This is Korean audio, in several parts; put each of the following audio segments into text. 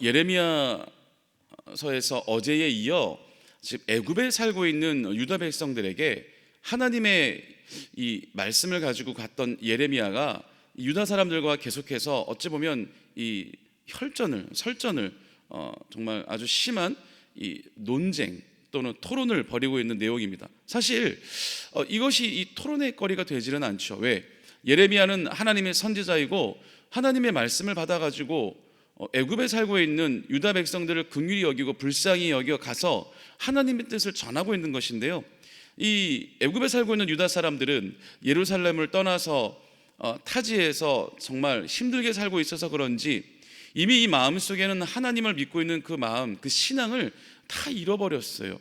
예레미야서에서 어제에 이어 지금 애굽에 살고 있는 유다 백성들에게 하나님의 이 말씀을 가지고 갔던 예레미야가 유다 사람들과 계속해서 어찌 보면 이 설전을 정말 아주 심한 이 논쟁 또는 토론을 벌이고 있는 내용입니다. 사실 이것이 이 토론의 거리가 되지는 않죠. 왜? 예레미야는 하나님의 선지자이고 하나님의 말씀을 받아가지고 애굽에 살고 있는 유다 백성들을 긍휼히 여기고 불쌍히 여겨 가서 하나님의 뜻을 전하고 있는 것인데요, 이 애굽에 살고 있는 유다 사람들은 예루살렘을 떠나서 타지에서 정말 힘들게 살고 있어서 그런지 이미 이 마음속에는 하나님을 믿고 있는 그 마음, 그 신앙을 다 잃어버렸어요.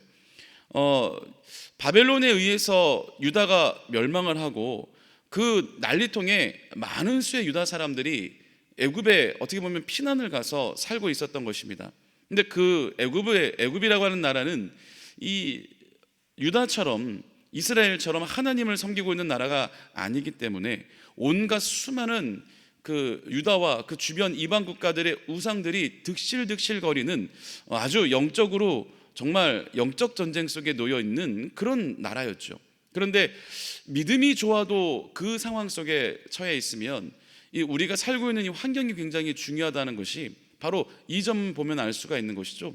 바벨론에 의해서 유다가 멸망을 하고 그 난리통에 많은 수의 유다 사람들이 애굽에 어떻게 보면 피난을 가서 살고 있었던 것입니다. 근데 그 애굽이라고 하는 나라는 이 유다처럼 이스라엘처럼 하나님을 섬기고 있는 나라가 아니기 때문에 온갖 수많은 그 유다와 그 주변 이방 국가들의 우상들이 득실득실거리는 아주 영적으로 정말 영적 전쟁 속에 놓여 있는 그런 나라였죠. 그런데 믿음이 좋아도 그 상황 속에 처해 있으면 우리가 살고 있는 이 환경이 굉장히 중요하다는 것이 바로 이 점 보면 알 수가 있는 것이죠.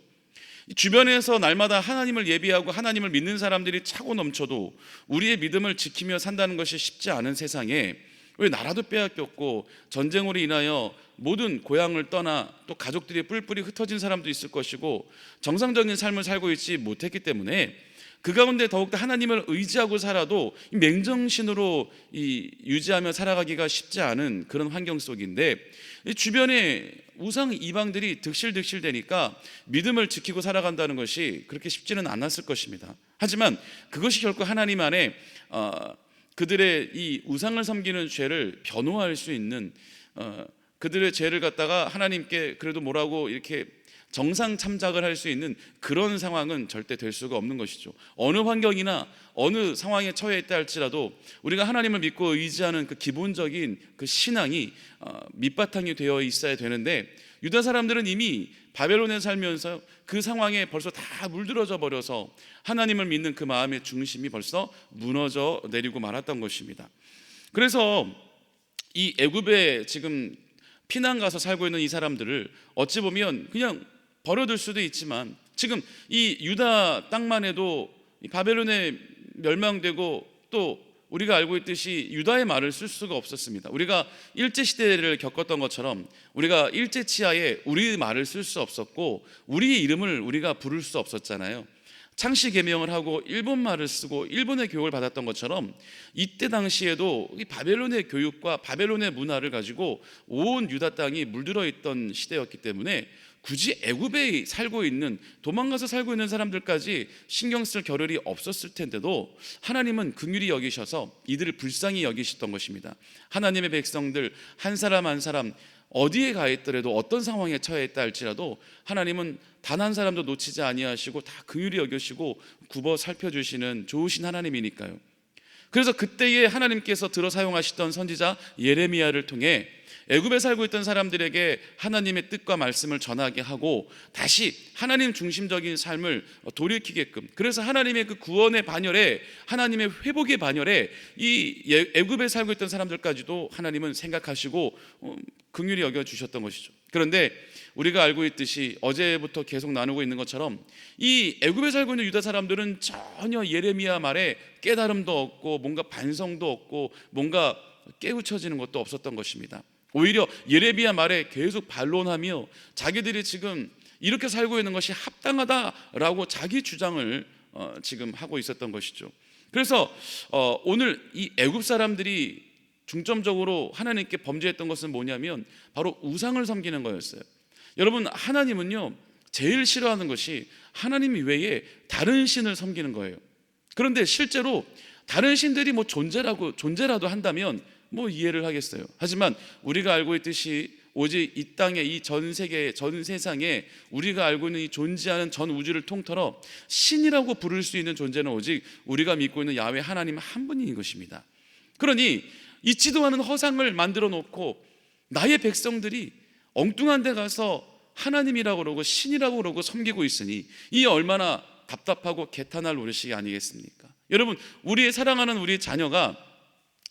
주변에서 날마다 하나님을 예비하고 하나님을 믿는 사람들이 차고 넘쳐도 우리의 믿음을 지키며 산다는 것이 쉽지 않은 세상에 왜 나라도 빼앗겼고 전쟁으로 인하여 모든 고향을 떠나 또 가족들이 뿔뿔이 흩어진 사람도 있을 것이고 정상적인 삶을 살고 있지 못했기 때문에 그 가운데 더욱더 하나님을 의지하고 살아도 맹정신으로 유지하며 살아가기가 쉽지 않은 그런 환경 속인데, 주변에 우상 이방들이 득실득실 되니까 믿음을 지키고 살아간다는 것이 그렇게 쉽지는 않았을 것입니다. 하지만 그것이 결코 하나님 안에 그들의 이 우상을 섬기는 죄를 변호할 수 있는, 그들의 죄를 갖다가 하나님께 그래도 뭐라고 이렇게 정상 참작을 할 수 있는 그런 상황은 절대 될 수가 없는 것이죠. 어느 환경이나 어느 상황에 처해 있다 할지라도 우리가 하나님을 믿고 의지하는 그 기본적인 그 신앙이 밑바탕이 되어 있어야 되는데, 유다 사람들은 이미 바벨론에 살면서 그 상황에 벌써 다 물들어져 버려서 하나님을 믿는 그 마음의 중심이 벌써 무너져 내리고 말았던 것입니다. 그래서 이 애굽에 지금 피난 가서 살고 있는 이 사람들을 어찌 보면 그냥 버려둘 수도 있지만, 지금 이 유다 땅만 해도 바벨론에 멸망되고 또 우리가 알고 있듯이 유다의 말을 쓸 수가 없었습니다. 우리가 일제시대를 겪었던 것처럼 우리가 일제치하에 우리 말을 쓸 수 없었고 우리의 이름을 우리가 부를 수 없었잖아요. 창씨 계명을 하고 일본말을 쓰고 일본의 교육을 받았던 것처럼 이때 당시에도 이 바벨론의 교육과 바벨론의 문화를 가지고 온 유다 땅이 물들어 있던 시대였기 때문에 굳이 애굽에 살고 있는, 도망가서 살고 있는 사람들까지 신경 쓸 겨를이 없었을 텐데도 하나님은 긍휼히 여기셔서 이들을 불쌍히 여기셨던 것입니다. 하나님의 백성들 한 사람 한 사람 어디에 가 있더라도 어떤 상황에 처해 있다 할지라도 하나님은 단 한 사람도 놓치지 아니하시고 다 긍휼히 여기시고 굽어 살펴주시는 좋으신 하나님이니까요. 그래서 그때에 하나님께서 들어 사용하시던 선지자 예레미야를 통해 애굽에 살고 있던 사람들에게 하나님의 뜻과 말씀을 전하게 하고 다시 하나님 중심적인 삶을 돌이키게끔, 그래서 하나님의 그 구원의 반열에, 하나님의 회복의 반열에 이 애굽에 살고 있던 사람들까지도 하나님은 생각하시고 긍휼히 여겨주셨던 것이죠. 그런데 우리가 알고 있듯이 어제부터 계속 나누고 있는 것처럼 이 애굽에 살고 있는 유다 사람들은 전혀 예레미야 말에 깨달음도 없고 뭔가 반성도 없고 뭔가 깨우쳐지는 것도 없었던 것입니다. 오히려 예레미야 말에 계속 반론하며 자기들이 지금 이렇게 살고 있는 것이 합당하다라고 자기 주장을 지금 하고 있었던 것이죠. 그래서 오늘 이 애굽 사람들이 중점적으로 하나님께 범죄했던 것은 뭐냐면 바로 우상을 섬기는 거였어요. 여러분, 하나님은요 제일 싫어하는 것이 하나님 외에 다른 신을 섬기는 거예요. 그런데 실제로 다른 신들이 뭐 존재라도 한다면 뭐 이해를 하겠어요. 하지만 우리가 알고 있듯이 오직 이 땅에, 이 전 세계, 전 세상에 우리가 알고 있는 이 존재하는 전 우주를 통틀어 신이라고 부를 수 있는 존재는 오직 우리가 믿고 있는 야훼 하나님 한 분인 것입니다. 그러니 있지도 않은 허상을 만들어 놓고 나의 백성들이 엉뚱한 데 가서 하나님이라고 그러고 신이라고 그러고 섬기고 있으니 이 얼마나 답답하고 개탄할 노릇이 아니겠습니까? 여러분, 우리의 사랑하는 우리 자녀가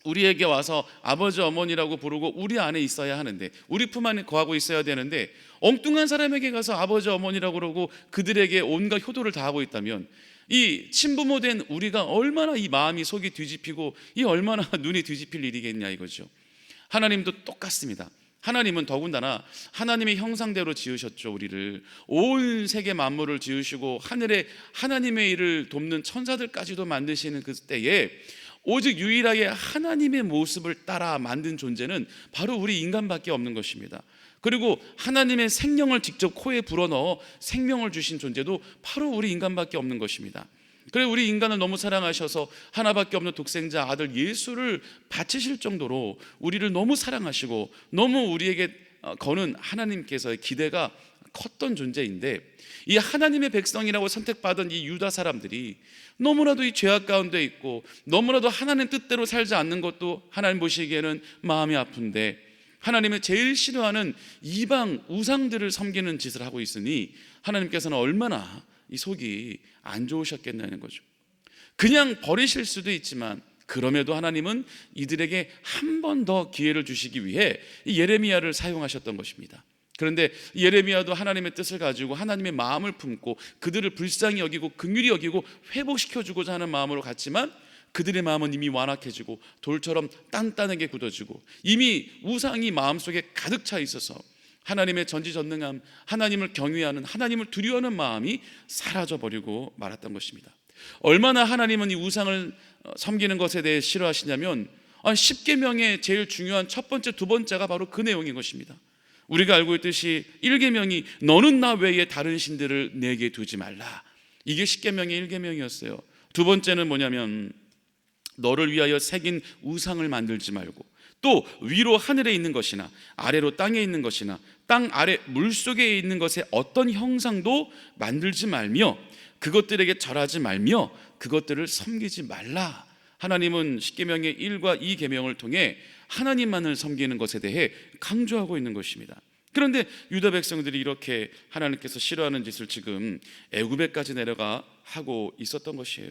우리에게 와서 아버지 어머니라고 부르고 우리 안에 있어야 하는데, 우리 품 안에 거하고 있어야 되는데, 엉뚱한 사람에게 가서 아버지 어머니라고 그러고 그들에게 온갖 효도를 다하고 있다면 이 친부모 된 우리가 얼마나 이 마음이 속이 뒤집히고 이 얼마나 눈이 뒤집힐 일이겠냐 이거죠. 하나님도 똑같습니다. 하나님은 더군다나 하나님의 형상대로 지으셨죠. 우리를 온 세계 만물을 지으시고 하늘에 하나님의 일을 돕는 천사들까지도 만드시는 그 때에 오직 유일하게 하나님의 모습을 따라 만든 존재는 바로 우리 인간밖에 없는 것입니다. 그리고 하나님의 생명을 직접 코에 불어넣어 생명을 주신 존재도 바로 우리 인간밖에 없는 것입니다. 그래, 우리 인간을 너무 사랑하셔서 하나밖에 없는 독생자 아들 예수를 바치실 정도로 우리를 너무 사랑하시고 너무 우리에게 거는 하나님께서의 기대가 컸던 존재인데, 이 하나님의 백성이라고 선택받은 이 유다 사람들이 너무나도 이 죄악 가운데 있고 너무나도 하나님 뜻대로 살지 않는 것도 하나님 보시기에는 마음이 아픈데, 하나님의 제일 싫어하는 이방 우상들을 섬기는 짓을 하고 있으니 하나님께서는 얼마나 이 속이 안 좋으셨겠냐는 거죠. 그냥 버리실 수도 있지만 그럼에도 하나님은 이들에게 한 번 더 기회를 주시기 위해 이 예레미야를 사용하셨던 것입니다. 그런데 예레미야도 하나님의 뜻을 가지고 하나님의 마음을 품고 그들을 불쌍히 여기고 긍휼히 여기고 회복시켜주고자 하는 마음으로 갔지만 그들의 마음은 이미 완악해지고 돌처럼 단단하게 굳어지고 이미 우상이 마음속에 가득 차 있어서 하나님의 전지전능함, 하나님을 경외하는, 하나님을 두려워하는 마음이 사라져버리고 말았던 것입니다. 얼마나 하나님은 이 우상을 섬기는 것에 대해 싫어하시냐면 10계명의 제일 중요한 첫 번째, 두 번째가 바로 그 내용인 것입니다. 우리가 알고 있듯이 1계명이 너는 나 외에 다른 신들을 내게 두지 말라, 이게 10계명의 1계명이었어요. 두 번째는 뭐냐면 너를 위하여 새긴 우상을 만들지 말고, 또 위로 하늘에 있는 것이나 아래로 땅에 있는 것이나 땅 아래 물속에 있는 것의 어떤 형상도 만들지 말며 그것들에게 절하지 말며 그것들을 섬기지 말라. 하나님은 10계명의 1과 2계명을 통해 하나님만을 섬기는 것에 대해 강조하고 있는 것입니다. 그런데 유다 백성들이 이렇게 하나님께서 싫어하는 짓을 지금 애굽에까지 내려가 하고 있었던 것이에요.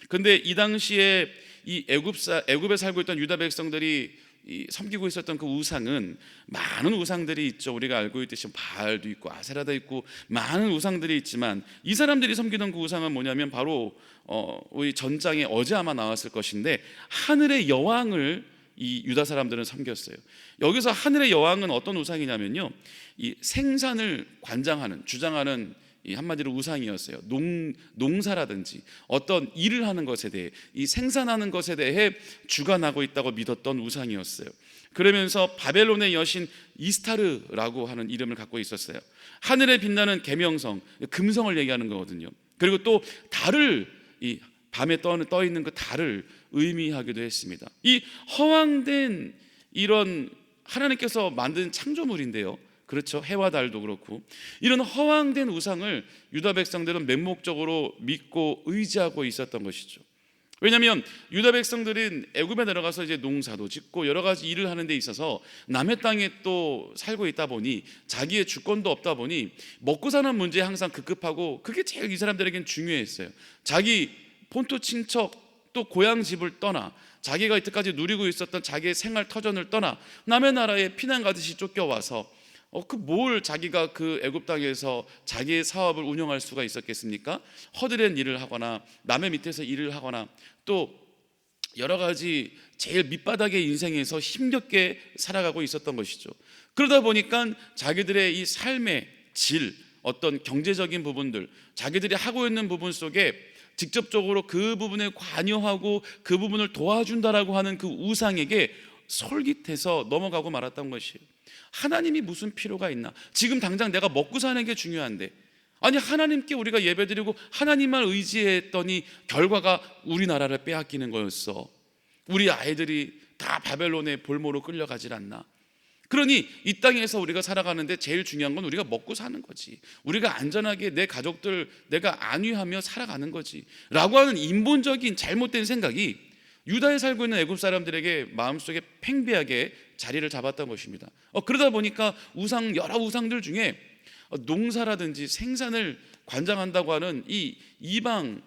그런데 이 당시에 이 애굽에 살고 있던 유다 백성들이 섬기고 있었던 그 우상은 많은 우상들이 있죠. 우리가 알고 있듯이 바알도 있고 아세라도 있고 많은 우상들이 있지만 이 사람들이 섬기던 그 우상은 뭐냐면 바로 우리 전장에 어제 아마 나왔을 것인데 하늘의 여왕을 이 유다 사람들은 섬겼어요. 여기서 하늘의 여왕은 어떤 우상이냐면요, 이 생산을 관장하는, 주장하는 이 한마디로 우상이었어요. 농사라든지 어떤 일을 하는 것에 대해, 이 생산하는 것에 대해 주관하고 있다고 믿었던 우상이었어요. 그러면서 바벨론의 여신 이스타르라고 하는 이름을 갖고 있었어요. 하늘에 빛나는 계명성, 금성을 얘기하는 거거든요. 그리고 또 달을, 이 밤에 떠 있는 그 달을 의미하기도 했습니다. 이 허황된 이런 하나님께서 만든 창조물인데요, 그렇죠, 해와 달도 그렇고 이런 허황된 우상을 유다 백성들은 맹목적으로 믿고 의지하고 있었던 것이죠. 왜냐하면 유다 백성들은 애굽에 내려가서 이제 농사도 짓고 여러 가지 일을 하는 데 있어서 남의 땅에 또 살고 있다 보니 자기의 주권도 없다 보니 먹고 사는 문제에 항상 급급하고, 그게 제일 이 사람들에겐 중요했어요. 자기 본토 친척 또 고향 집을 떠나 자기가 이때까지 누리고 있었던 자기의 생활 터전을 떠나 남의 나라에 피난 가듯이 쫓겨와서 뭘 자기가 그 애굽 땅에서 자기의 사업을 운영할 수가 있었겠습니까? 허드렛 일을 하거나 남의 밑에서 일을 하거나 또 여러 가지 제일 밑바닥의 인생에서 힘겹게 살아가고 있었던 것이죠. 그러다 보니까 자기들의 이 삶의 질, 어떤 경제적인 부분들, 자기들이 하고 있는 부분 속에 직접적으로 그 부분에 관여하고 그 부분을 도와준다라고 하는 그 우상에게 솔깃해서 넘어가고 말았던 것이에요. 하나님이 무슨 필요가 있나? 지금 당장 내가 먹고 사는 게 중요한데, 아니 하나님께 우리가 예배드리고 하나님만 의지했더니 결과가 우리나라를 빼앗기는 거였어. 우리 아이들이 다 바벨론의 볼모로 끌려가질 않나? 그러니 이 땅에서 우리가 살아가는데 제일 중요한 건 우리가 먹고 사는 거지, 우리가 안전하게 내 가족들 내가 안위하며 살아가는 거지 라고 하는 인본적인 잘못된 생각이 유다에 살고 있는 애굽 사람들에게 마음속에 팽배하게 자리를 잡았던 것입니다. 그러다 보니까 여러 우상들 중에 농사라든지 생산을 관장한다고 하는 이 이방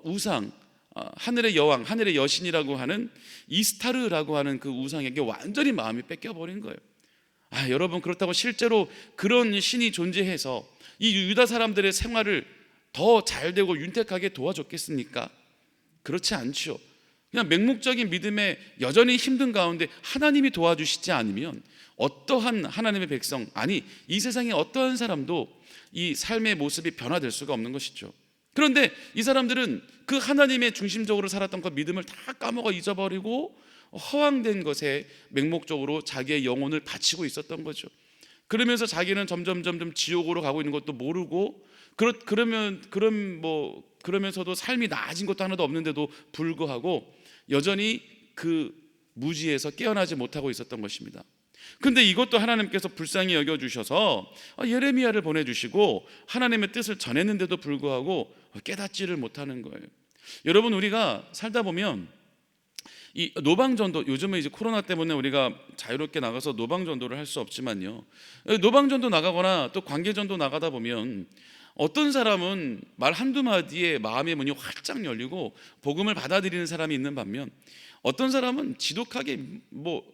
우상, 하늘의 여왕, 하늘의 여신이라고 하는 이스타르라고 하는 그 우상에게 완전히 마음이 뺏겨버린 거예요. 여러분, 그렇다고 실제로 그런 신이 존재해서 이 유다 사람들의 생활을 더 잘되고 윤택하게 도와줬겠습니까? 그렇지 않죠. 그냥 맹목적인 믿음에 여전히 힘든 가운데 하나님이 도와주시지 않으면 어떠한 하나님의 백성, 아니 이 세상의 어떠한 사람도 이 삶의 모습이 변화될 수가 없는 것이죠. 그런데 이 사람들은 그 하나님의 중심적으로 살았던 그 믿음을 다 까먹어 잊어버리고 허황된 것에 맹목적으로 자기의 영혼을 바치고 있었던 거죠. 그러면서 자기는 점점 지옥으로 가고 있는 것도 모르고, 그러면서도 삶이 나아진 것도 하나도 없는데도 불구하고 여전히 그 무지에서 깨어나지 못하고 있었던 것입니다. 근데 이것도 하나님께서 불쌍히 여겨주셔서 예레미야를 보내주시고 하나님의 뜻을 전했는데도 불구하고 깨닫지를 못하는 거예요. 여러분, 우리가 살다 보면 이 노방전도, 요즘은 이제 코로나 때문에 우리가 자유롭게 나가서 노방전도를 할 수 없지만요, 노방전도 나가거나 또 관계전도 나가다 보면 어떤 사람은 말 한두 마디에 마음의 문이 활짝 열리고 복음을 받아들이는 사람이 있는 반면, 어떤 사람은 지독하게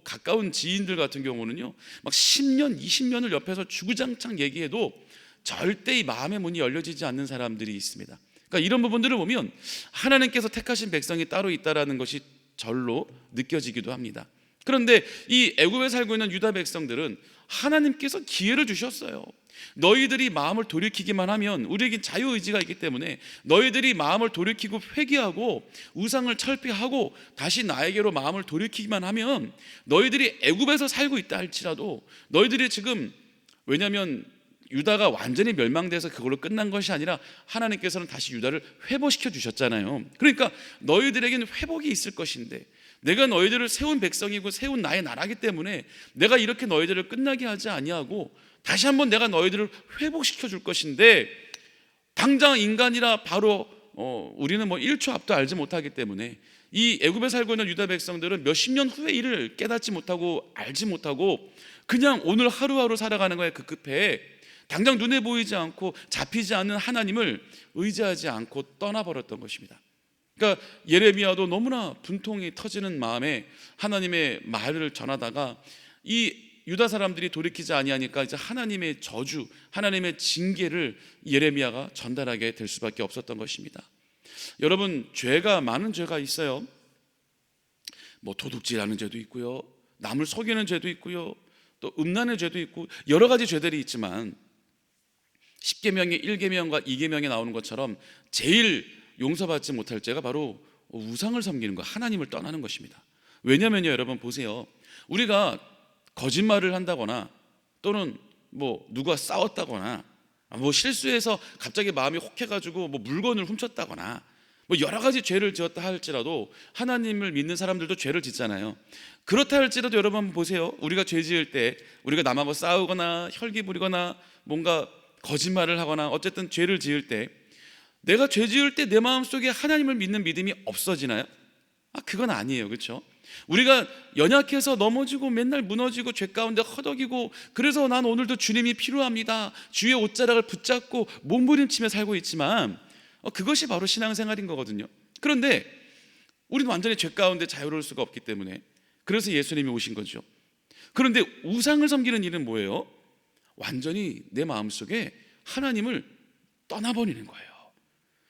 가까운 지인들 같은 경우는요, 막 10년, 20년을 옆에서 주구장창 얘기해도 절대 이 마음의 문이 열려지지 않는 사람들이 있습니다. 그러니까 이런 부분들을 보면 하나님께서 택하신 백성이 따로 있다라는 것이 절로 느껴지기도 합니다. 그런데 이 애굽에 살고 있는 유다 백성들은 하나님께서 기회를 주셨어요. 너희들이 마음을 돌이키기만 하면, 우리에게 자유의지가 있기 때문에 너희들이 마음을 돌이키고 회개하고 우상을 철폐하고 다시 나에게로 마음을 돌이키기만 하면, 너희들이 애굽에서 살고 있다 할지라도 너희들이 지금, 왜냐하면 유다가 완전히 멸망돼서 그걸로 끝난 것이 아니라 하나님께서는 다시 유다를 회복시켜 주셨잖아요. 그러니까 너희들에게는 회복이 있을 것인데, 내가 너희들을 세운 백성이고 세운 나의 나라기 때문에 내가 이렇게 너희들을 끝나게 하지 아니하고 다시 한번 내가 너희들을 회복시켜 줄 것인데, 당장 인간이라 바로 우리는 1초 앞도 알지 못하기 때문에 이 애굽에 살고 있는 유다 백성들은 몇십 년 후의 일을 깨닫지 못하고 알지 못하고 그냥 오늘 하루하루 살아가는 거에 급급해 당장 눈에 보이지 않고 잡히지 않는 하나님을 의지하지 않고 떠나버렸던 것입니다. 그러니까 예레미야도 너무나 분통이 터지는 마음에 하나님의 말을 전하다가 이 유다 사람들이 돌이키지 아니하니까 이제 하나님의 저주, 하나님의 징계를 예레미야가 전달하게 될 수밖에 없었던 것입니다. 여러분, 많은 죄가 있어요. 도둑질하는 죄도 있고요, 남을 속이는 죄도 있고요, 또 음란의 죄도 있고 여러 가지 죄들이 있지만 10계명의 1계명과 2계명에 나오는 것처럼 제일 용서받지 못할 죄가 바로 우상을 섬기는 것, 하나님을 떠나는 것입니다. 왜냐면요, 여러분 보세요, 우리가 거짓말을 한다거나 또는 누가 싸웠다거나 실수해서 갑자기 마음이 혹해가지고 물건을 훔쳤다거나 여러 가지 죄를 지었다 할지라도 하나님을 믿는 사람들도 죄를 짓잖아요. 그렇다 할지라도 여러분 한번 보세요. 우리가 죄 지을 때, 우리가 남하고 싸우거나 혈기 부리거나 뭔가 거짓말을 하거나 어쨌든 죄를 지을 때, 내가 죄 지을 때 내 마음속에 하나님을 믿는 믿음이 없어지나요? 그건 아니에요. 그렇죠? 우리가 연약해서 넘어지고 맨날 무너지고 죄 가운데 허덕이고, 그래서 난 오늘도 주님이 필요합니다, 주의 옷자락을 붙잡고 몸부림치며 살고 있지만 그것이 바로 신앙생활인 거거든요. 그런데 우리는 완전히 죄 가운데 자유로울 수가 없기 때문에 그래서 예수님이 오신 거죠. 그런데 우상을 섬기는 일은 뭐예요? 완전히 내 마음속에 하나님을 떠나버리는 거예요.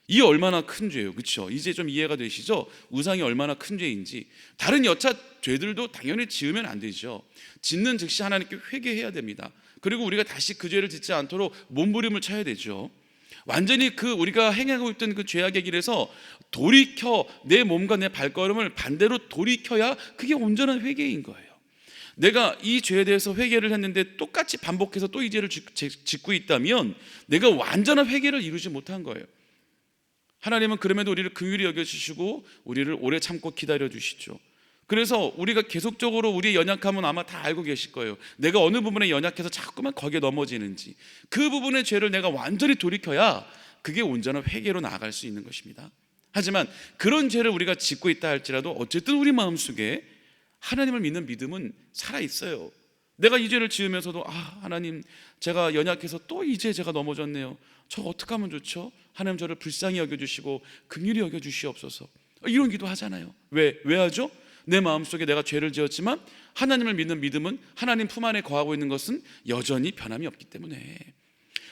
이게 얼마나 큰 죄예요. 그렇죠? 이제 좀 이해가 되시죠? 우상이 얼마나 큰 죄인지. 다른 여차 죄들도 당연히 지으면 안 되죠. 짓는 즉시 하나님께 회개해야 됩니다. 그리고 우리가 다시 그 죄를 짓지 않도록 몸부림을 쳐야 되죠. 완전히 우리가 행하고 있던 그 죄악의 길에서 돌이켜 내 몸과 내 발걸음을 반대로 돌이켜야 그게 온전한 회개인 거예요. 내가 이 죄에 대해서 회개를 했는데 똑같이 반복해서 또 이 죄를 짓고 있다면 내가 완전한 회개를 이루지 못한 거예요. 하나님은 그럼에도 우리를 긍휼히 여겨주시고 우리를 오래 참고 기다려주시죠. 그래서 우리가 계속적으로 우리의 연약함은 아마 다 알고 계실 거예요. 내가 어느 부분에 연약해서 자꾸만 거기에 넘어지는지, 그 부분의 죄를 내가 완전히 돌이켜야 그게 온전한 회개로 나아갈 수 있는 것입니다. 하지만 그런 죄를 우리가 짓고 있다 할지라도 어쨌든 우리 마음속에 하나님을 믿는 믿음은 살아있어요. 내가 이 죄를 지으면서도 하나님, 제가 연약해서 또 이제 제가 넘어졌네요. 저 어떻게 하면 좋죠? 하나님 저를 불쌍히 여겨주시고 긍휼히 여겨주시옵소서. 이런 기도 하잖아요. 왜 하죠? 내 마음속에 내가 죄를 지었지만 하나님을 믿는 믿음은 하나님 품 안에 거하고 있는 것은 여전히 변함이 없기 때문에,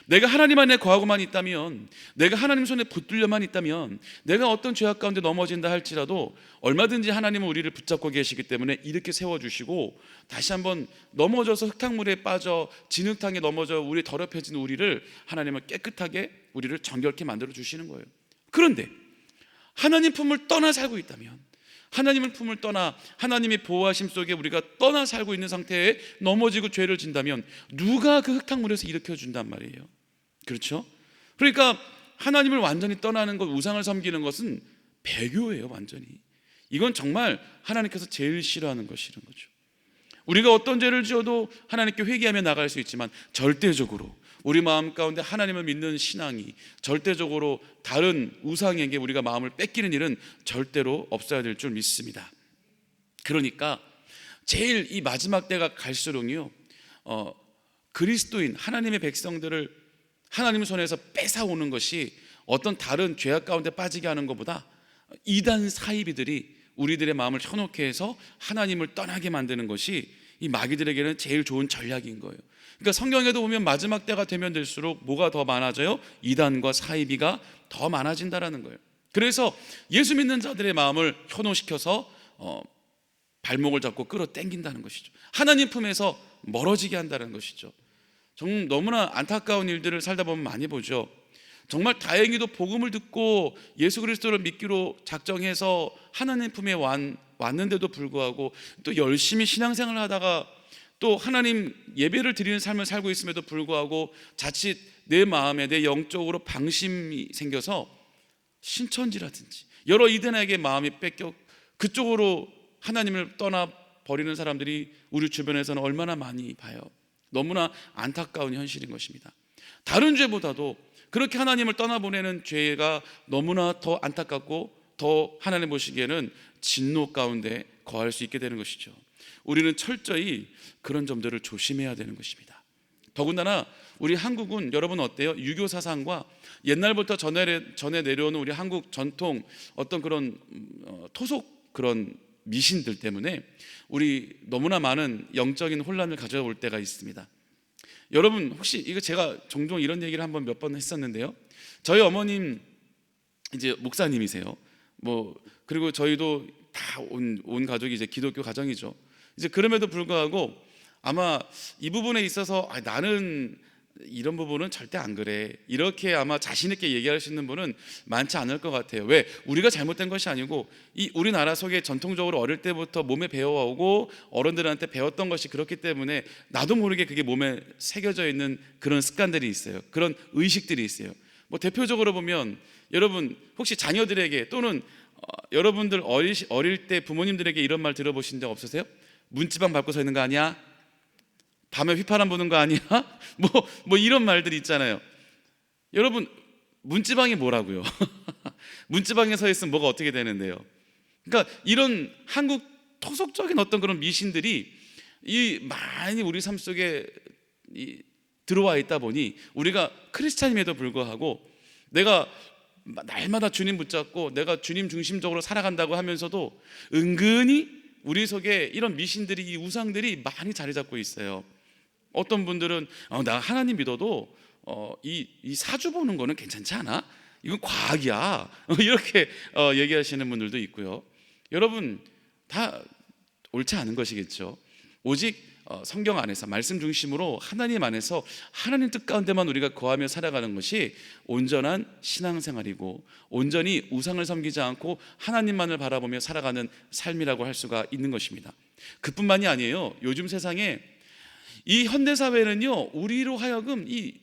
내가 하나님 안에 거하고만 있다면, 내가 하나님 손에 붙들려만 있다면, 내가 어떤 죄악 가운데 넘어진다 할지라도 얼마든지 하나님은 우리를 붙잡고 계시기 때문에 이렇게 세워주시고, 다시 한번 넘어져서 흙탕물에 빠져 진흙탕에 넘어져 우리 더럽혀진 우리를 하나님은 깨끗하게 우리를 정결케 만들어 주시는 거예요. 그런데 하나님 품을 떠나 살고 있다면, 하나님의 품을 떠나 하나님의 보호하심 속에 우리가 떠나 살고 있는 상태에 넘어지고 죄를 진다면 누가 그 흙탕물에서 일으켜준단 말이에요. 그렇죠? 그러니까 하나님을 완전히 떠나는 것, 우상을 섬기는 것은 배교예요. 완전히. 이건 정말 하나님께서 제일 싫어하는 것이란 거죠. 우리가 어떤 죄를 지어도 하나님께 회개하며 나갈 수 있지만 절대적으로 우리 마음 가운데 하나님을 믿는 신앙이 절대적으로 다른 우상에게 우리가 마음을 뺏기는 일은 절대로 없어야 될 줄 믿습니다. 그러니까 제일 이 마지막 때가 갈수록요, 그리스도인 하나님의 백성들을 하나님 손에서 뺏어오는 것이 어떤 다른 죄악 가운데 빠지게 하는 것보다 이단 사이비들이 우리들의 마음을 현혹해 해서 하나님을 떠나게 만드는 것이 이 마귀들에게는 제일 좋은 전략인 거예요. 그러니까 성경에도 보면 마지막 때가 되면 될수록 뭐가 더 많아져요? 이단과 사이비가 더 많아진다라는 거예요. 그래서 예수 믿는 자들의 마음을 현혹시켜서 발목을 잡고 끌어당긴다는 것이죠. 하나님 품에서 멀어지게 한다는 것이죠. 정말 너무나 안타까운 일들을 살다 보면 많이 보죠. 정말 다행히도 복음을 듣고 예수 그리스도를 믿기로 작정해서 하나님 품에 왔는데도 불구하고 또 열심히 신앙생활을 하다가 또 하나님 예배를 드리는 삶을 살고 있음에도 불구하고 자칫 내 마음에, 내 영적으로 방심이 생겨서 신천지라든지 여러 이단에게 마음이 뺏겨 그쪽으로 하나님을 떠나버리는 사람들이 우리 주변에서는 얼마나 많이 봐요. 너무나 안타까운 현실인 것입니다. 다른 죄보다도 그렇게 하나님을 떠나보내는 죄가 너무나 더 안타깝고 더 하나님 보시기에는 진노 가운데 거할 수 있게 되는 것이죠. 우리는 철저히 그런 점들을 조심해야 되는 것입니다. 더군다나 우리 한국은 여러분 어때요? 유교 사상과 옛날부터 전해 내려오는 우리 한국 전통 어떤 그런 토속 그런 미신들 때문에 우리 너무나 많은 영적인 혼란을 가져올 때가 있습니다. 여러분 혹시 이거 제가 종종 이런 얘기를 한번 몇 번 했었는데요. 저희 어머님 이제 목사님이세요. 그리고 저희도 다 온 가족이 이제 기독교 가정이죠. 이제 그럼에도 불구하고 아마 이 부분에 있어서 나는 이런 부분은 절대 안 그래, 이렇게 아마 자신 있게 얘기할 수 있는 분은 많지 않을 것 같아요. 왜? 우리가 잘못된 것이 아니고 이 우리나라 속에 전통적으로 어릴 때부터 몸에 배워오고 어른들한테 배웠던 것이 그렇기 때문에 나도 모르게 그게 몸에 새겨져 있는 그런 습관들이 있어요. 그런 의식들이 있어요. 대표적으로 보면 여러분 혹시 자녀들에게 또는 여러분들 어릴 때 부모님들에게 이런 말 들어보신 적 없으세요? 문지방 밟고 서 있는 거 아니야? 밤에 휘파람 부는 거 아니야? 이런 말들이 있잖아요. 여러분 문지방이 뭐라고요? 문지방에 서 있으면 뭐가 어떻게 되는데요? 그러니까 이런 한국 토속적인 어떤 그런 미신들이 많이 우리 삶 속에 들어와 있다 보니 우리가 크리스찬임에도 불구하고 내가 날마다 주님 붙잡고 내가 주님 중심적으로 살아간다고 하면서도 은근히 우리 속에 이런 미신들이, 이 우상들이 많이 자리 잡고 있어요. 어떤 분들은 나 하나님 믿어도 이 사주 보는 거는 괜찮지 않아? 이건 과학이야. 이렇게 얘기하시는 분들도 있고요. 여러분 다 옳지 않은 것이겠죠. 오직 성경 안에서 말씀 중심으로 하나님 안에서 하나님 뜻 가운데만 우리가 거하며 살아가는 것이 온전한 신앙생활이고 온전히 우상을 섬기지 않고 하나님만을 바라보며 살아가는 삶이라고 할 수가 있는 것입니다. 그뿐만이 아니에요. 요즘 세상에 이 현대사회는요 우리로 하여금 이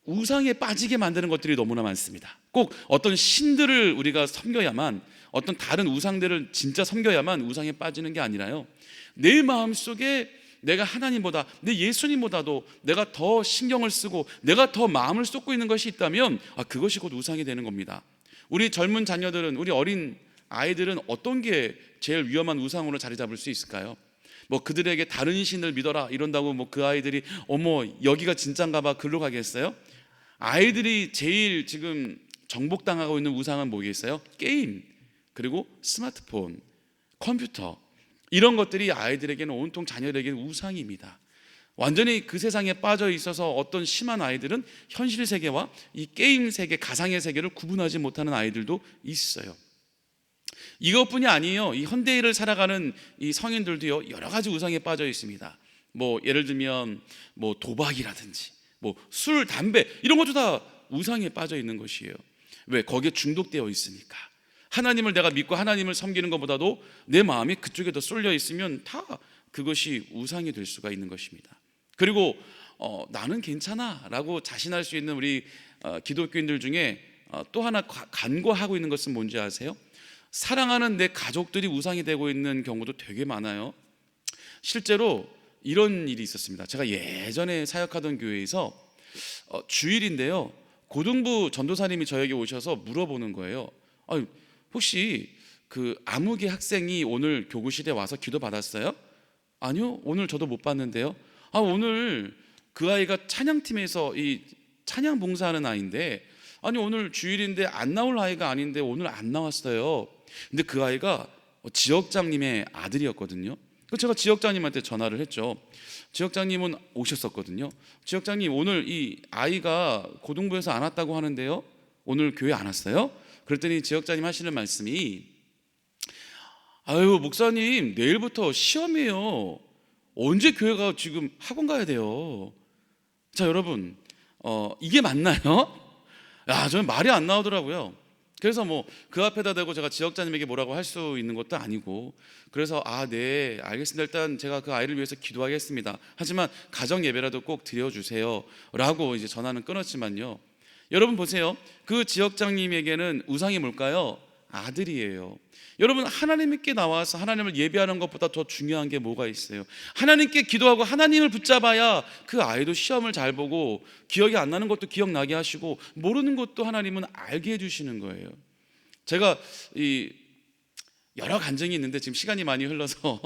우상에 빠지게 만드는 것들이 너무나 많습니다. 꼭 어떤 신들을 우리가 섬겨야만, 어떤 다른 우상들을 진짜 섬겨야만 우상에 빠지는 게 아니라요, 내 마음속에 내가 하나님보다, 내 예수님보다도 내가 더 신경을 쓰고 내가 더 마음을 쏟고 있는 것이 있다면 그것이 곧 우상이 되는 겁니다. 우리 젊은 자녀들은, 우리 어린 아이들은 어떤 게 제일 위험한 우상으로 자리 잡을 수 있을까요? 뭐 그들에게 다른 신을 믿어라 이런다고 뭐 그 아이들이 어머 여기가 진짠가 봐 글로 가겠어요? 아이들이 제일 지금 정복당하고 있는 우상은 뭐겠어요? 게임, 그리고 스마트폰, 컴퓨터, 이런 것들이 아이들에게는 온통 자녀들에게는 우상입니다. 완전히 그 세상에 빠져 있어서 어떤 심한 아이들은 현실 세계와 이 게임 세계, 가상의 세계를 구분하지 못하는 아이들도 있어요. 이것뿐이 아니에요. 이 현대를 살아가는 이 성인들도요, 여러 가지 우상에 빠져 있습니다. 뭐 예를 들면 뭐 도박이라든지 뭐 술, 담배 이런 것도 다 우상에 빠져 있는 것이에요. 왜? 거기에 중독되어 있으니까. 하나님을 내가 믿고 하나님을 섬기는 것보다도 내 마음이 그쪽에 더 쏠려 있으면 다 그것이 우상이 될 수가 있는 것입니다. 그리고 나는 괜찮아 라고 자신할 수 있는 우리 기독교인들 중에 또 하나 간과하고 있는 것은 뭔지 아세요? 사랑하는 내 가족들이 우상이 되고 있는 경우도 되게 많아요. 실제로 이런 일이 있었습니다. 제가 예전에 사역하던 교회에서 주일인데요, 고등부 전도사님이 저에게 오셔서 물어보는 거예요. 혹시 그 아무개 학생이 오늘 교구실에 와서 기도 받았어요? 아니요, 오늘 저도 못 봤는데요. 오늘 그 아이가 찬양팀에서 이 찬양 봉사하는 아이인데, 아니 오늘 주일인데 안 나올 아이가 아닌데 오늘 안 나왔어요. 근데 그 아이가 지역장님의 아들이었거든요. 제가 지역장님한테 전화를 했죠. 지역장님은 오셨었거든요. 지역장님, 오늘 이 아이가 고등부에서 안 왔다고 하는데요, 오늘 교회 안 왔어요? 그랬더니 지역장님 하시는 말씀이, 아유 목사님, 내일부터 시험이에요. 언제 교회가 지금 학원 가야 돼요? 자 여러분, 이게 맞나요? 저는 말이 안 나오더라고요. 그래서 뭐 그 앞에다 대고 제가 지역장님에게 뭐라고 할 수 있는 것도 아니고, 그래서 네 알겠습니다, 일단 제가 그 아이를 위해서 기도하겠습니다, 하지만 가정 예배라도 꼭 드려주세요 라고 이제 전화는 끊었지만요, 여러분 보세요. 그 지역장님에게는 우상이 뭘까요? 아들이에요. 여러분, 하나님께 나와서 하나님을 예배하는 것보다 더 중요한 게 뭐가 있어요? 하나님께 기도하고 하나님을 붙잡아야 그 아이도 시험을 잘 보고 기억이 안 나는 것도 기억나게 하시고 모르는 것도 하나님은 알게 해주시는 거예요. 제가 여러 간증이 있는데 지금 시간이 많이 흘러서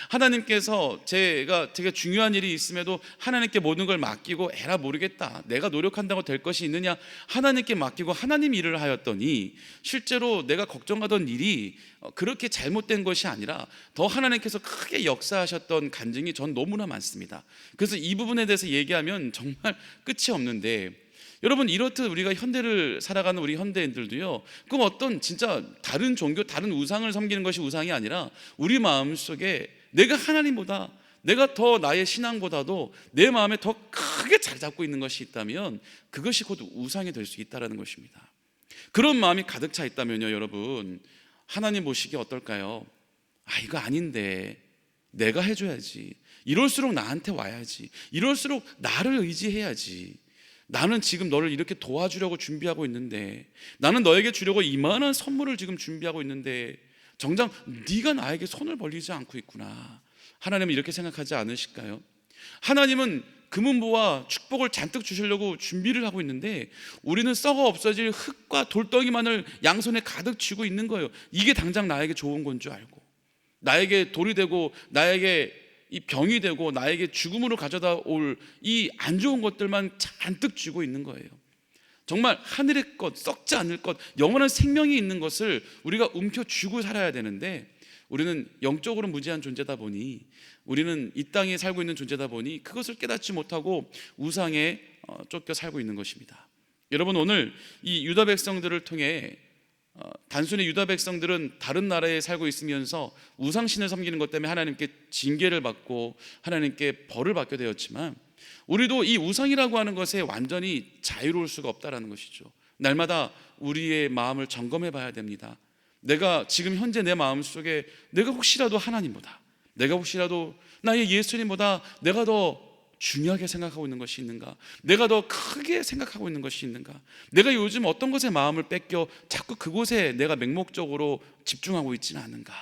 하나님께서 제가 되게 중요한 일이 있음에도 하나님께 모든 걸 맡기고 에라 모르겠다, 내가 노력한다고 될 것이 있느냐, 하나님께 맡기고 하나님 일을 하였더니 실제로 내가 걱정하던 일이 그렇게 잘못된 것이 아니라 더 하나님께서 크게 역사하셨던 간증이 전 너무나 많습니다. 그래서 이 부분에 대해서 얘기하면 정말 끝이 없는데, 여러분 이렇듯 우리가 현대를 살아가는 우리 현대인들도요, 그럼 어떤 진짜 다른 종교, 다른 우상을 섬기는 것이 우상이 아니라 우리 마음속에 내가 하나님보다, 내가 더 나의 신앙보다도 내 마음에 더 크게 자리 잡고 있는 것이 있다면 그것이 곧 우상이 될 수 있다는 것입니다. 그런 마음이 가득 차 있다면요, 여러분 하나님 보시기에 어떨까요? 이거 아닌데 내가 해줘야지, 이럴수록 나한테 와야지, 이럴수록 나를 의지해야지, 나는 지금 너를 이렇게 도와주려고 준비하고 있는데, 나는 너에게 주려고 이만한 선물을 지금 준비하고 있는데 정작 네가 나에게 손을 벌리지 않고 있구나. 하나님은 이렇게 생각하지 않으실까요? 하나님은 금은보와 축복을 잔뜩 주시려고 준비를 하고 있는데 우리는 썩어 없어질 흙과 돌덩이만을 양손에 가득 쥐고 있는 거예요. 이게 당장 나에게 좋은 건 줄 알고, 나에게 돌이 되고 나에게 이 병이 되고 나에게 죽음으로 가져다 올 이 안 좋은 것들만 잔뜩 쥐고 있는 거예요. 정말 하늘의 것, 썩지 않을 것, 영원한 생명이 있는 것을 우리가 움켜쥐고 살아야 되는데, 우리는 영적으로 무지한 존재다 보니, 우리는 이 땅에 살고 있는 존재다 보니 그것을 깨닫지 못하고 우상에 쫓겨 살고 있는 것입니다. 여러분, 오늘 이 유다 백성들을 통해 단순히 유다 백성들은 다른 나라에 살고 있으면서 우상신을 섬기는 것 때문에 하나님께 징계를 받고 하나님께 벌을 받게 되었지만, 우리도 이 우상이라고 하는 것에 완전히 자유로울 수가 없다라는 것이죠. 날마다 우리의 마음을 점검해 봐야 됩니다. 내가 지금 현재 내 마음속에 내가 혹시라도 하나님보다, 내가 혹시라도 나의 예수님보다 내가 더 중요하게 생각하고 있는 것이 있는가? 내가 더 크게 생각하고 있는 것이 있는가? 내가 요즘 어떤 것에 마음을 뺏겨 자꾸 그곳에 내가 맹목적으로 집중하고 있지는 않은가?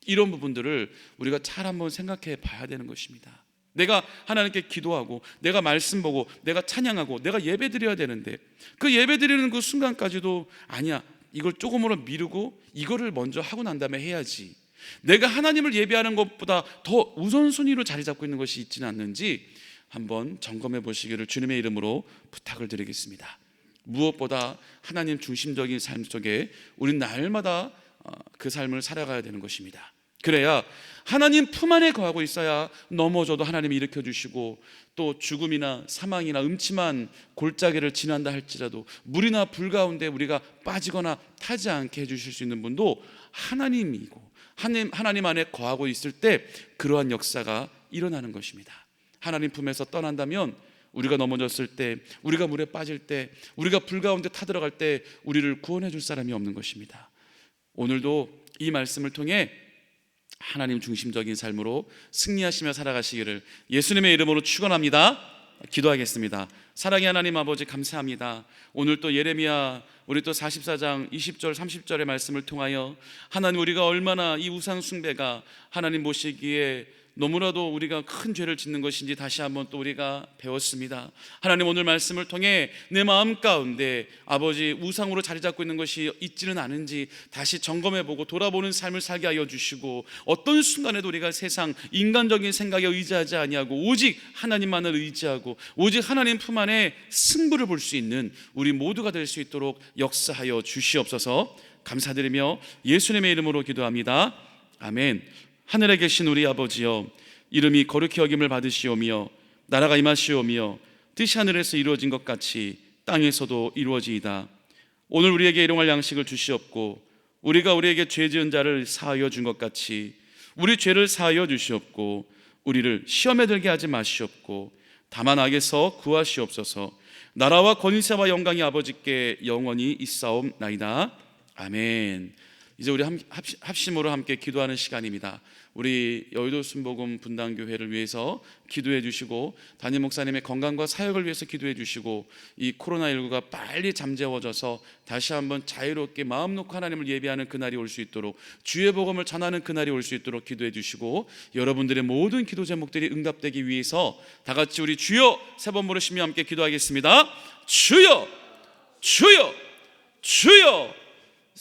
이런 부분들을 우리가 잘 한번 생각해 봐야 되는 것입니다. 내가 하나님께 기도하고 내가 말씀 보고 내가 찬양하고 내가 예배 드려야 되는데, 그 예배 드리는 그 순간까지도 아니야, 이걸 조금으로 미루고 이거를 먼저 하고 난 다음에 해야지, 내가 하나님을 예배하는 것보다 더 우선순위로 자리 잡고 있는 것이 있지는 않는지 한번 점검해 보시기를 주님의 이름으로 부탁을 드리겠습니다. 무엇보다 하나님 중심적인 삶 속에 우린 날마다 그 삶을 살아가야 되는 것입니다. 그래야 하나님 품 안에 거하고 있어야 넘어져도 하나님이 일으켜 주시고, 또 죽음이나 사망이나 음침한 골짜기를 지난다 할지라도 물이나 불 가운데 우리가 빠지거나 타지 않게 해주실 수 있는 분도 하나님이고, 하나님 안에 거하고 있을 때 그러한 역사가 일어나는 것입니다. 하나님 품에서 떠난다면 우리가 넘어졌을 때, 우리가 물에 빠질 때, 우리가 불 가운데 타들어갈 때 우리를 구원해 줄 사람이 없는 것입니다. 오늘도 이 말씀을 통해 하나님 중심적인 삶으로 승리하시며 살아가시기를 예수님의 이름으로 축원합니다. 기도하겠습니다. 사랑의 하나님 아버지, 감사합니다. 오늘 또 예레미야 우리 또 44장 20절 30절의 말씀을 통하여 하나님, 우리가 얼마나 이 우상 숭배가 하나님 보시기에 너무나도 우리가 큰 죄를 짓는 것인지 다시 한번 또 우리가 배웠습니다. 하나님, 오늘 말씀을 통해 내 마음 가운데 아버지 우상으로 자리 잡고 있는 것이 있지는 않은지 다시 점검해보고 돌아보는 삶을 살게 하여 주시고, 어떤 순간에도 우리가 세상 인간적인 생각에 의지하지 아니하고 오직 하나님만을 의지하고 오직 하나님 품 안에 승부를 볼 수 있는 우리 모두가 될 수 있도록 역사하여 주시옵소서. 감사드리며 예수님의 이름으로 기도합니다. 아멘. 하늘에 계신 우리 아버지여, 이름이 거룩히 여김을 받으시오며 나라가 임하시오며 뜻이 하늘에서 이루어진 것 같이 땅에서도 이루어지이다. 오늘 우리에게 일용할 양식을 주시옵고, 우리가 우리에게 죄 지은 자를 사하여 준 것 같이 우리 죄를 사하여 주시옵고, 우리를 시험에 들게 하지 마시옵고 다만 악에서 구하시옵소서. 나라와 권세와 영광이 아버지께 영원히 있사옵나이다. 아멘. 이제 우리 합심으로 함께 기도하는 시간입니다. 우리 여의도 순복음 분당교회를 위해서 기도해 주시고, 담임 목사님의 건강과 사역을 위해서 기도해 주시고, 이 코로나19가 빨리 잠재워져서 다시 한번 자유롭게 마음 놓고 하나님을 예배하는 그날이 올 수 있도록, 주의 복음을 전하는 그날이 올 수 있도록 기도해 주시고, 여러분들의 모든 기도 제목들이 응답되기 위해서 다 같이 우리 주여 세 번 부르시며 함께 기도하겠습니다. 주여, 주여, 주여.